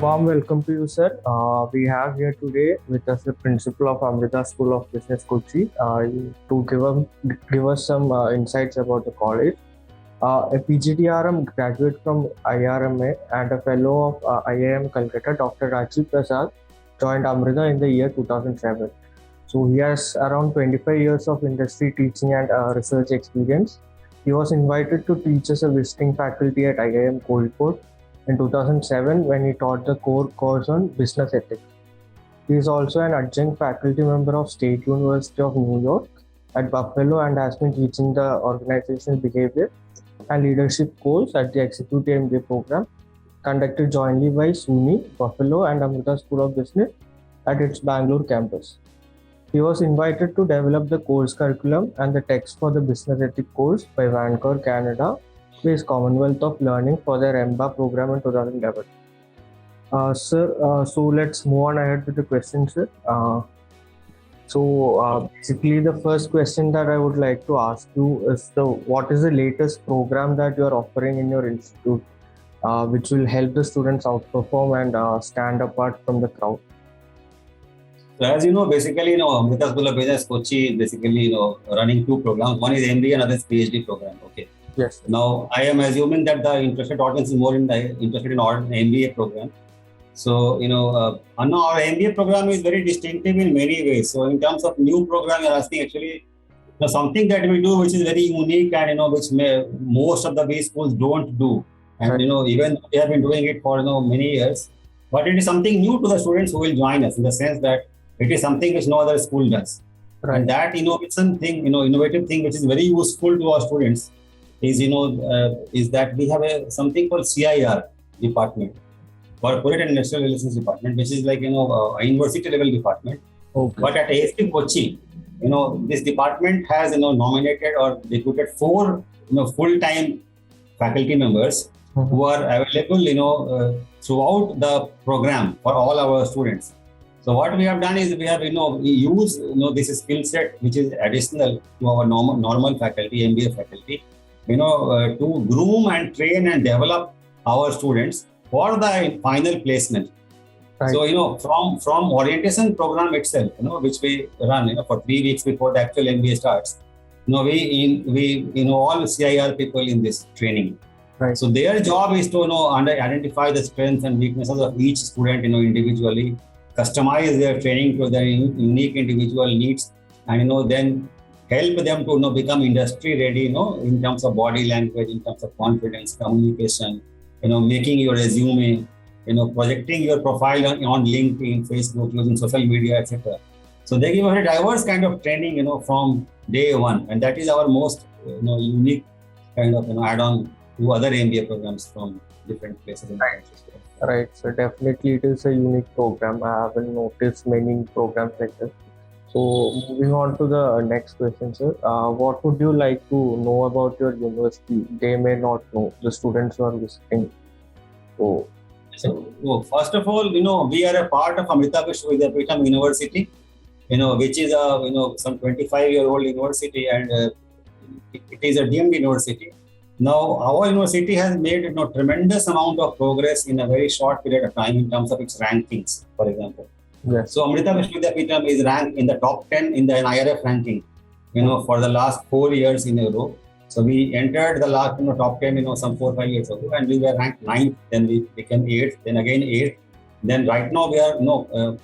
Warm welcome to you, sir. We have here today with us the principal of Amrita School of Business, Kochi, to give us some insights about the college. A PGDRM graduate from IRMA and a fellow of IIM Calcutta, Dr. Rajiv Prasad, joined Amrita in the year 2007. So he has around 25 years of industry teaching and research experience. He was invited to teach as a visiting faculty at IIM Kozhikode in 2007 when he taught the core course on business ethics. He is also an adjunct faculty member of State University of New York at Buffalo and has been teaching the organizational behavior and leadership course at the Executive MBA program conducted jointly by SUNY, Buffalo, and Amrita School of Business at its Bangalore campus. He was invited to develop the course curriculum and the text for the business ethics course by Vancouver, Canada, based Commonwealth of Learning for their MBA program in 2011. Sir, so let's move on ahead with the questions, sir. Basically, the first question that I would like to ask you is what is the latest program that you are offering in your institute, which will help the students outperform and stand apart from the crowd? So as you know, basically, Amrita School of Business Kochi is basically, running two programs. One is MBA, another is PhD program. Okay. Yes. Now, I am assuming that the interested audience is more interested in our MBA program. So, our MBA program is very distinctive in many ways. So, in terms of new program, you're asking actually something that we do which is very unique and, which most of the B schools don't do. And, Right. Even they have been doing it for, many years. But it is something new to the students who will join us in the sense that it is something which no other school does. Right. And that innovation thing, innovative thing, which is very useful to our students is, is that we have something called CIR department, Corporate and Industrial Relations department, which is like, a university level department. Okay. But at ASP Kochi, this department has, nominated or recruited 4, full-time faculty members who are available, throughout the program for all our students. So what we have done is we have, we use, this skill set, which is additional to our normal faculty, MBA faculty, to groom and train and develop our students for the final placement. Right. So, from orientation program itself, which we run, for 3 weeks before the actual MBA starts, we all CIR people in this training. Right. So their job is to, identify the strengths and weaknesses of each student, individually, customize their training to their unique individual needs, and then help them to become industry ready, in terms of body language, in terms of confidence, communication, making your resume, projecting your profile on LinkedIn, Facebook, using social media, etc. So they give a very diverse kind of training, from day one, and that is our most unique kind of add-on to other MBA programs from different places in the country. Right, so definitely it is a unique program. I haven't noticed many programs like this. So moving on to the next question, sir. What would you like to know about your university? They may not know, the students who are visiting. So first of all, we are a part of Amrita Vishwavidyapitham University, which is a, some 25-year-old university, and it is a deemed university. Now, our university has made tremendous amount of progress in a very short period of time in terms of its rankings, for example. Yes. So, Amrita Vishwavidyapitham is ranked in the top 10 in the NIRF ranking, for the last 4 years in a row. So, we entered the last top 10, some 4 or 5 years ago, and we were ranked 9th, then we became 8th, then again 8th. Then right now we are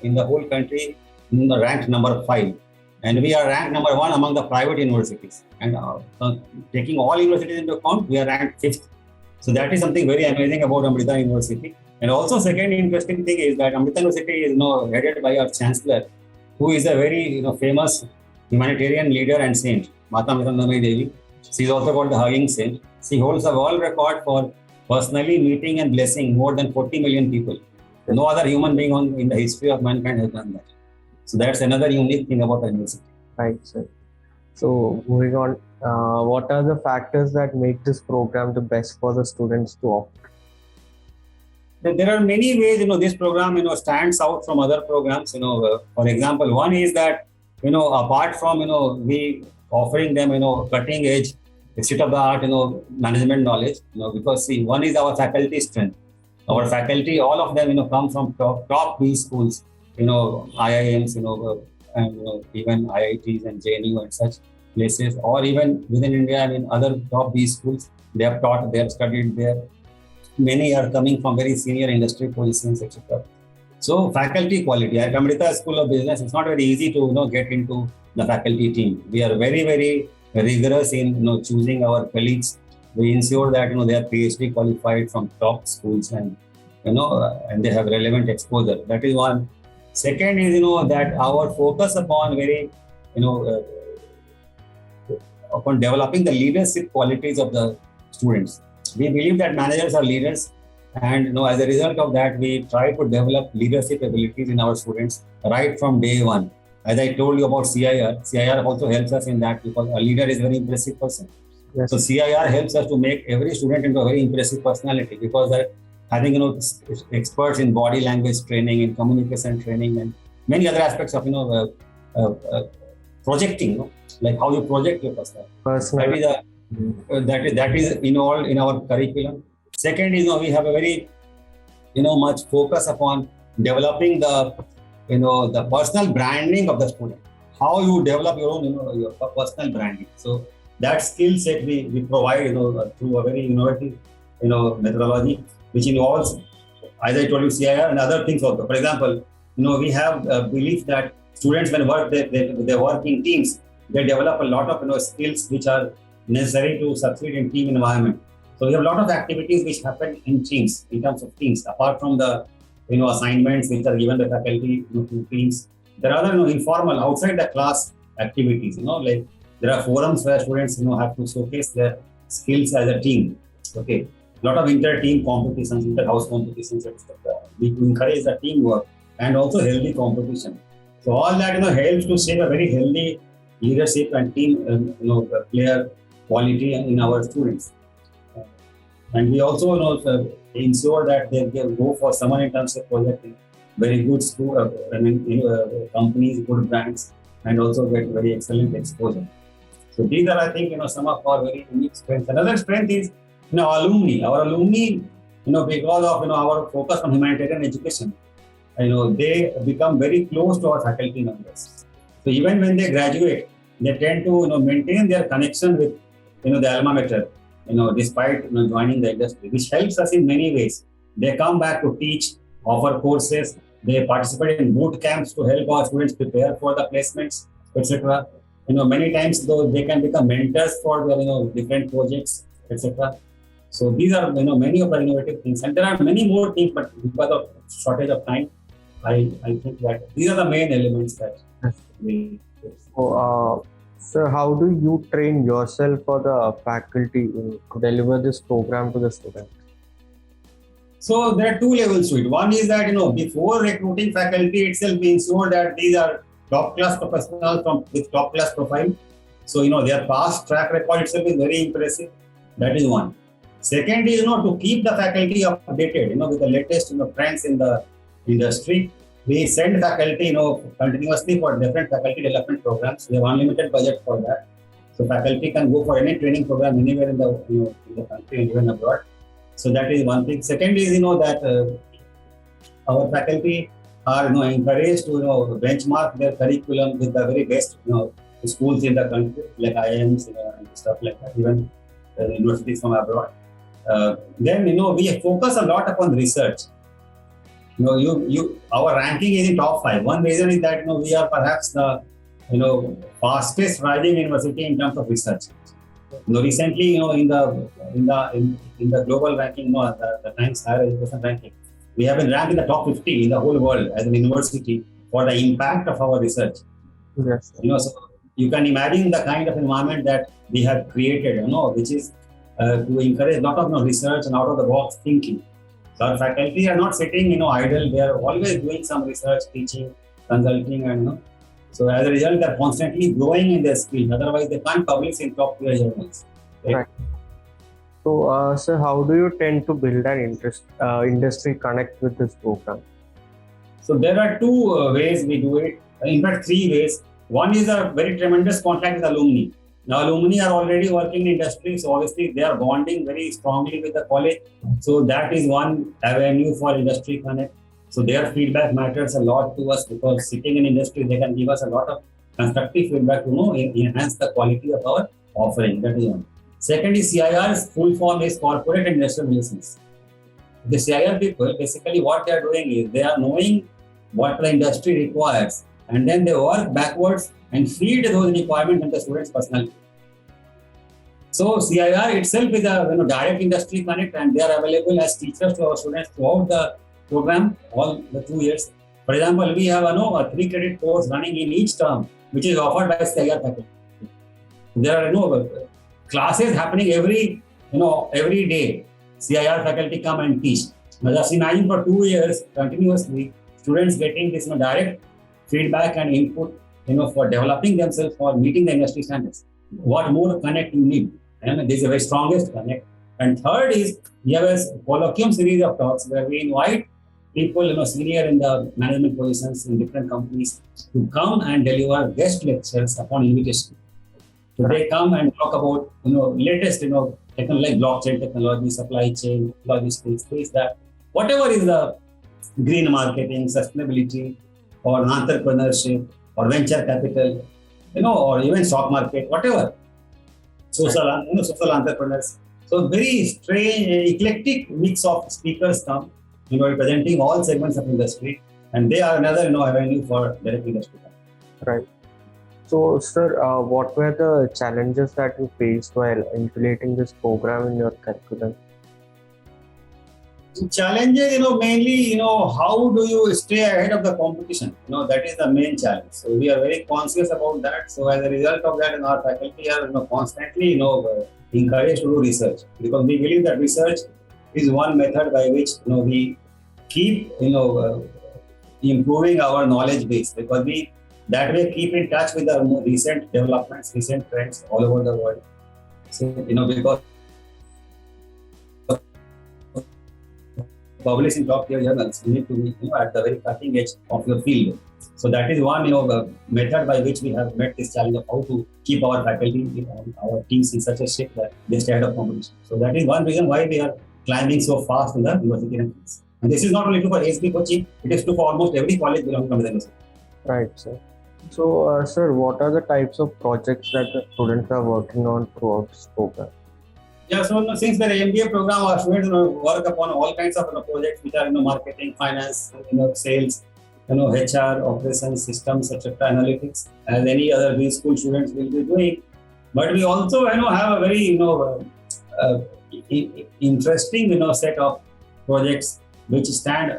in the whole country ranked number 5. And we are ranked number 1 among the private universities. And taking all universities into account, we are ranked 5th. So that is something very amazing about Amrita University. And also, second interesting thing is that Amrita University is headed by our chancellor, who is a very famous humanitarian leader and saint, Mata Amritandamayi Devi. She is also called the Hugging Saint. She holds a world record for personally meeting and blessing more than 40 million people. No other human being in the history of mankind has done that. So that's another unique thing about the university. Right, sir. So moving on, what are the factors that make this program the best for the students to offer? There are many ways, this program, stands out from other programs. For example, one is that, apart from, we offering them, cutting edge, state of the art, management knowledge, because see, one is our faculty strength. Our faculty, all of them, come from top B schools, IIMs, and even IITs and JNU and such places, or even within India, other top B schools. They have taught, they have studied there. Many are coming from very senior industry positions, etc. So faculty quality at Amrita School of Business, it's not very easy to get into the faculty team. We are very, very rigorous in choosing our colleagues. We ensure that they are PhD qualified from top schools, and and they have relevant exposure. That is one. Second is that our focus upon very upon developing the leadership qualities of the students. We believe that managers are leaders, and as a result of that, we try to develop leadership abilities in our students right from day one. As I told you about CIR also helps us in that, because a leader is a very impressive person. Yes. So CIR helps us to make every student into a very impressive personality, because they're having experts in body language training, in communication training, and many other aspects of projecting, like how you project your personality. That is involved in our curriculum. Second is we have a very much focus upon developing the personal branding of the student. How you develop your own your personal branding. So that skill set we provide through a very innovative methodology, which involves, as I told you, CIR and other things also. For example, we have a belief that students, when they work in teams, they develop a lot of skills which are necessary to succeed in team environment. So we have a lot of activities which happen in teams, in terms of teams, apart from the assignments which are given the faculty to teams. There are other informal, outside the class activities. Like there are forums where students have to showcase their skills as a team. Okay, a lot of inter-team competitions, inter-house competitions, etc. We encourage the teamwork and also healthy competition. So all that helps to shape a very healthy leadership and team player quality in our students. And we also ensure that they go for summer internship project in very good school, companies, good brands, and also get very excellent exposure. So these are, I think, some of our very unique strengths. Another strength is alumni. Our alumni, because of our focus on humanitarian education, they become very close to our faculty members. So even when they graduate, they tend to maintain their connection with the alma mater, despite joining the industry, which helps us in many ways. They come back to teach, offer courses, they participate in boot camps to help our students prepare for the placements, etc. Many times though they can become mentors for their different projects, etc. So these are many of the innovative things, and there are many more things, but because of shortage of time, I think that these are the main elements that we. So how do you train yourself for the faculty to deliver this program to the students? So there are two levels to it. One is that before recruiting faculty itself, we ensure that these are top class professionals with top class profile. So their past track record itself is very impressive. That is one. Second is to keep the faculty updated with the latest trends in the industry. We send faculty continuously for different faculty development programs. We have unlimited budget for that. So faculty can go for any training program anywhere in the country and even abroad. So that is one thing. Second is that our faculty are encouraged to benchmark their curriculum with the very best schools in the country, like IIMs and stuff like that, even universities from abroad. Then we focus a lot upon research. Our ranking is in top 5. One reason is that we are perhaps the fastest rising university in terms of research. Recently, in the global ranking, the Times Higher Education ranking, we have been ranked in the top 50 in the whole world as an university for the impact of our research. Yes. So you can imagine the kind of environment that we have created, which is to encourage a lot of research and out of the box thinking. So our faculty are not sitting idle; they are always doing some research, teaching, consulting, and so as a result, they are constantly growing in their skills. Otherwise, they can't publish in top tier journals. Right. So, sir, how do you tend to build an industry connect with this program? So there are two ways we do it. In fact, three ways. One is a very tremendous contact with alumni. Now, alumni are already working in industry, so obviously they are bonding very strongly with the college. So that is one avenue for industry connect. So their feedback matters a lot to us because sitting in industry, they can give us a lot of constructive feedback to enhance the quality of our offering. That is one. Second is CIR's full form is Corporate and Industrial Relations. The CIR people, basically what they are doing is they are knowing what the industry requires, and then they work backwards and feed those requirements in the students' personality. So CIR itself is a direct industry connect, and they are available as teachers to our students throughout the program, all the 2 years. For example, we have a 3 credit course running in each term, which is offered by CIR faculty. There are classes happening every day. CIR faculty come and teach. Now just imagine for 2 years continuously, students getting this direct feedback and input, for developing themselves for meeting the industry standards. What more connect you need? And this is the very strongest connect. And third is we have a colloquium series of talks where we invite people, senior in the management positions in different companies to come and deliver guest lectures upon invitation. So they come and talk about, latest, technology like blockchain technology, supply chain, logistics, this, that, whatever is the green marketing, sustainability, or entrepreneurship, or venture capital, or even stock market, whatever. Social entrepreneurs. So very strange, eclectic mix of speakers come, representing all segments of industry, and they are another, avenue for direct industry. Right. So, sir, what were the challenges that you faced while integrating this program in your curriculum? Challenges, mainly, how do you stay ahead of the competition? That is the main challenge. So we are very conscious about that. So as a result of that, our faculty are, constantly, encouraged to do research, because we believe that research is one method by which, we keep, improving our knowledge base, because we that way keep in touch with the recent developments, recent trends all over the world. So, because publish in top tier journals, you need to be at the very cutting edge of your field. So that is one method by which we have met this challenge of how to keep our faculty, our teams in such a shape that they stay ahead of competition. So that is one reason why we are climbing so fast in the university rankings. And this is not only true for HB Kochi, it is true for almost every college belonging to the university. Right, sir. So, sir, what are the types of projects that the students are working on throughout this program? Yeah, so since the MBA program, our students work upon all kinds of projects which are marketing, finance, sales, HR, operations, systems, etc., analytics, as any other B school students will be doing. But we also have a very interesting set of projects which stand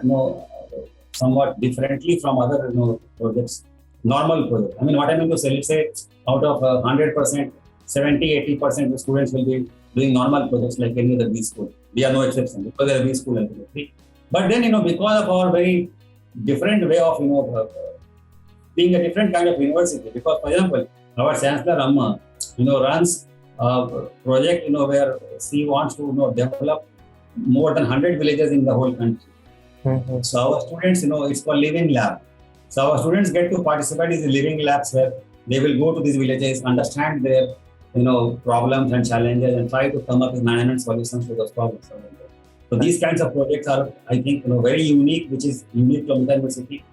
somewhat differently from other projects, normal projects. I mean, what I mean to say, let's say out of 100%, 70-80% of the students will be doing normal projects like any other B school. We are no exception because they are B school ultimately. But then, because of our very different way of, being a different kind of university, because, for example, our Chancellor Amma, runs a project, where she wants to, develop more than 100 villages in the whole country. Mm-hmm. So our students, it's called Living Lab. So our students get to participate in the living labs where they will go to these villages, understand their problems and challenges, and try to come up with management solutions to those problems. So these kinds of projects are, I think, very unique, which is unique to Amrita University.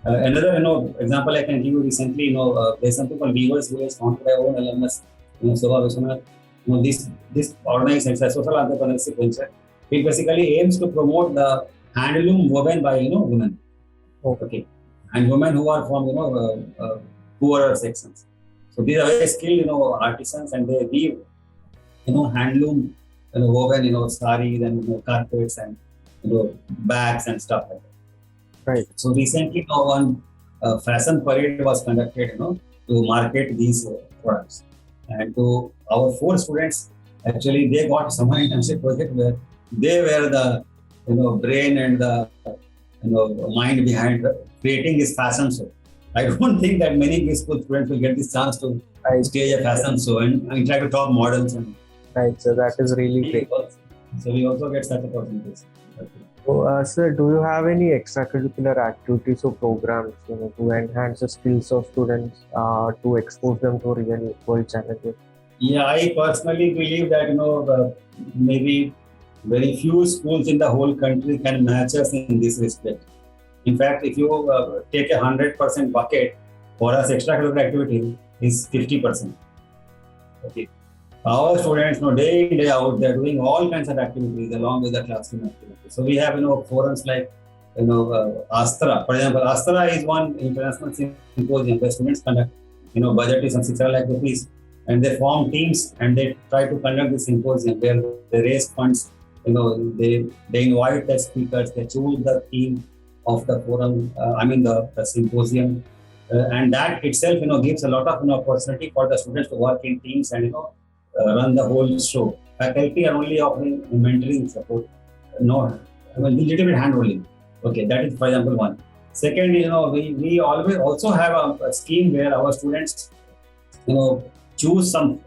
Another, example I can give you recently, there's something called Weavers Village, founded by our own alumnus, Sobha Vishwanath. This organization, it's a social entrepreneurship venture. It basically aims to promote the handloom woven by, women. Okay. And women who are from, poorer sections. So these are very skilled, artisans, and they weave, handloom, woven, saris and carpets and, bags and stuff like that. Right. So recently, one fashion parade was conducted, to market these products. And to our 4 students, actually, they got summer internship project where they were the, brain and the, mind behind creating this fashion show. I don't think that many B school students will get this chance to stage a fashion show and interact with top models. Right, so that is really great. So we also get such opportunities. So, sir, do you have any extracurricular activities or programs, to enhance the skills of students, to expose them to real world challenges? Yeah, I personally believe that maybe very few schools in the whole country can match us in this respect. In fact, if you take 100% bucket for us, extracurricular activity is 50%. Okay. Our students, day in, day out, they're doing all kinds of activities along with the classroom activities. So we have, forums like, Astra. For example, Astra is one international symposium where students conduct, budget is some 6 lakh rupees, and they form teams and they try to conduct the symposium where they raise funds. They invite the speakers, they choose the theme of the forum. The symposium, and that itself, gives a lot of opportunity for the students to work in teams and run the whole show. Faculty are only offering mentoring support, little bit hand holding. Okay, that is for example one. Second, we always also have a scheme where our students, choose some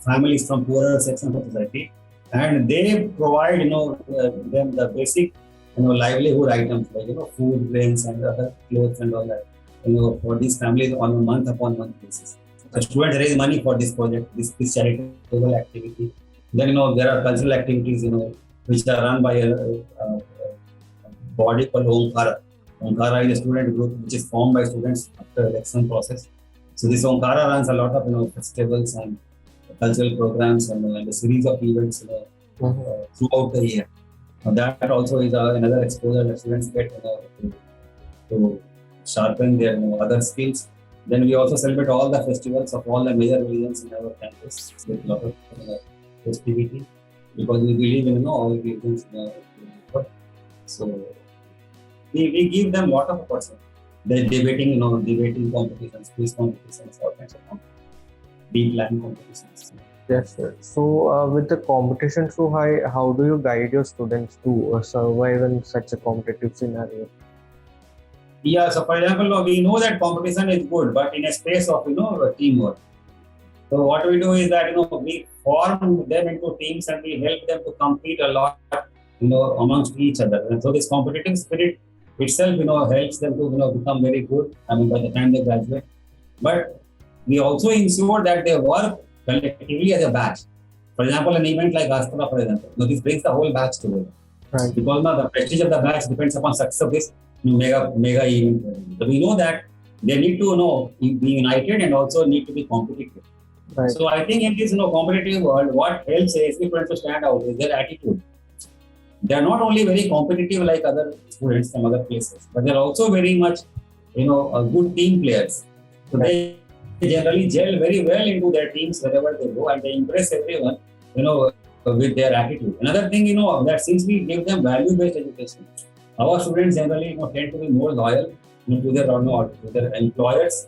families from poorer sections of society, and they provide, them the basic, livelihood items like, food, grains, and other clothes and all that, for these families on a month upon month basis. So students raise money for this project, this charitable activity. Then, there are cultural activities, which are run by a body called Omkara. Omkara is a student group which is formed by students after election process. So this Omkara runs a lot of festivals and cultural programs and a series of events throughout the year. That also is another exposure that students get to sharpen their other skills. Then we also celebrate all the festivals of all the major religions in our campus with a lot of festivity, because we believe in all religions. So we give them a lot of opportunity. They're debating competitions, quiz competitions, all kinds of competitions, deep land competitions. Yes, sir. So, with the competition so high, how do you guide your students to survive in such a competitive scenario? Yeah, so for example, we know that competition is good, but in a space of teamwork. So what we do is that we form them into teams and we help them to compete a lot, amongst each other. And so this competitive spirit itself, helps them to become very good. By the time they graduate, but we also ensure that they work collectively as a batch. For example, an event like Astra, for example, this brings the whole batch together. Right. Because now the prestige of the batch depends upon success of this mega event. So we know that they need to be united and also need to be competitive. Right. So I think in this competitive world, what helps ASP students to stand out is their attitude. They are not only very competitive like other students from other places, but they are also very much good team players. So they generally gel very well into their teams wherever they go, and they impress everyone, with their attitude. Another thing, that since we give them value-based education, our students generally, tend to be more loyal, to their employers,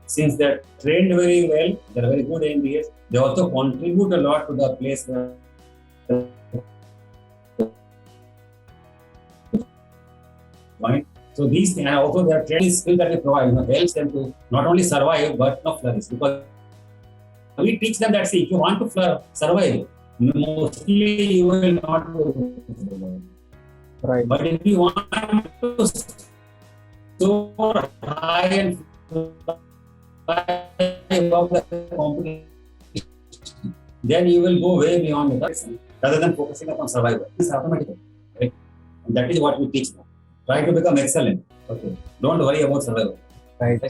since they're trained very well, they're very good MBAs. They also contribute a lot to the place where. So these and also their training skills that we provide helps them to not only survive but flourish, because we teach them that if you want to survive, mostly you will not survive. Right. But if you want to soar high and fly above the competition, then you will go way beyond it rather than focusing upon survival. It's automatic, right? And that is what we teach them. Try to become excellent. Okay. Don't worry about survival. Right.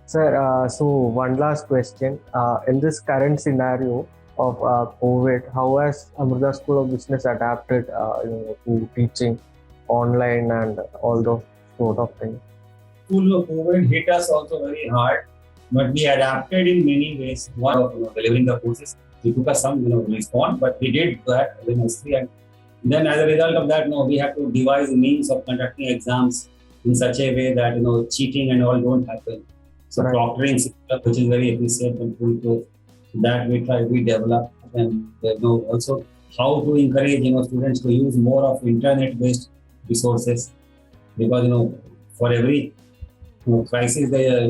Sir, so one last question. In this current scenario of COVID, how has Amrita School of Business adapted to teaching online and all those sort of things? School of COVID hit us also very hard, but we adapted in many ways. One of delivering the courses, it took us some response, but we did that very nicely. And then as a result of that, we have to devise means of conducting exams in such a way that cheating and all don't happen. So right. Proctoring system, which is very efficient and foolproof, that we develop, and also how to encourage students to use more of internet-based resources, because for every crisis there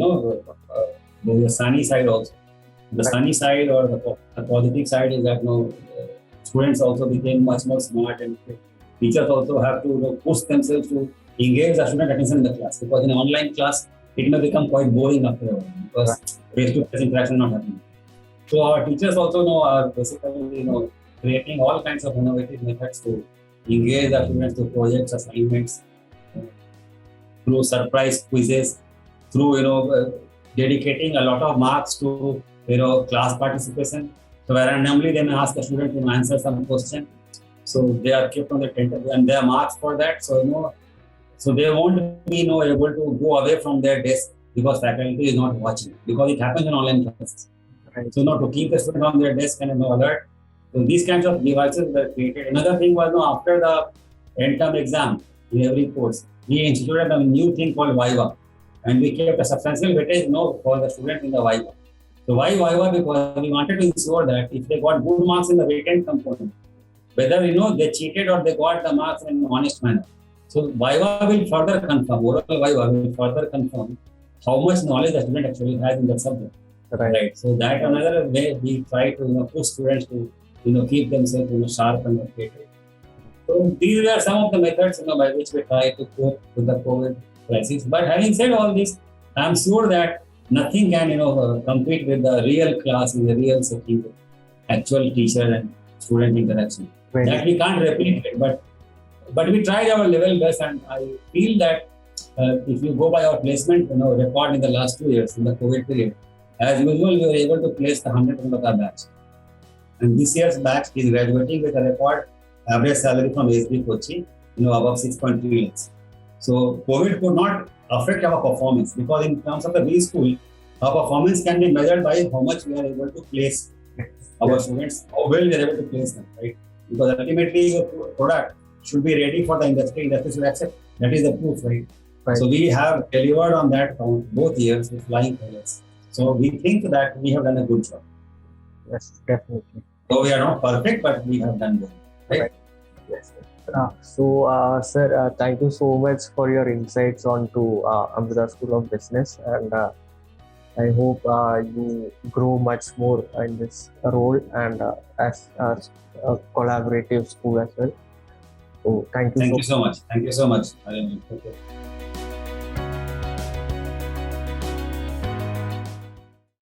there's a sunny side also. The sunny side or the positive side is that students also became much more smart, and teachers also have to push themselves to engage the student attention in the class, because in an online class it may become quite boring after a while, because Face-to-face interaction not happening. So our teachers also know are basically creating all kinds of innovative methods to engage the students to projects, assignments, uh, through surprise quizzes, through dedicating a lot of marks to class participation. So randomly they may ask a student to answer some question. So they are kept on the tentative and there are marks for that. So so they won't be able to go away from their desk because faculty is not watching because it happens in online classes. Right. So to keep the student on their desk and alert. So these kinds of devices were created. Another thing was after the end term exam in every course, we instituted a new thing called Viva, and we kept a substantial weightage for the students in the Viva. So why Viva? Because we wanted to ensure that if they got good marks in the written component, whether they cheated or they got the marks in an honest manner. So Viva will further confirm, oral Viva will further confirm how much knowledge the student actually has in that subject. Right. So that another way we try to push students to keep themselves sharp and updated. So these are some of the methods by which we try to cope with the COVID crisis. But having said all this, I'm sure that nothing can compete with the real class in the real setting, actual teacher and student interaction. Right. That we can't replicate, but we tried our level best, and I feel that if you go by our placement record in the last 2 years in the COVID period, as usual, we were able to place the 100% of our batch. And this year's batch is graduating with a record average salary from SB Kochi, above 6.3 lakhs. So COVID could not affect our performance because in terms of the B school, our performance can be measured by how much we are able to place our students, how well we are able to place them, right? Because ultimately your product should be ready for the industry should accept. That is the proof, right? So we have delivered on that count both years with flying colors. So we think that we have done a good job. Yes, definitely. So we are not perfect, but we have done well, right? Yes. Sir, thank you so much for your insights onto Amrita School of Business, and I hope you grow much more in this role and as a collaborative school as well. So thank you. Thank you so much. Thank you so much. Okay.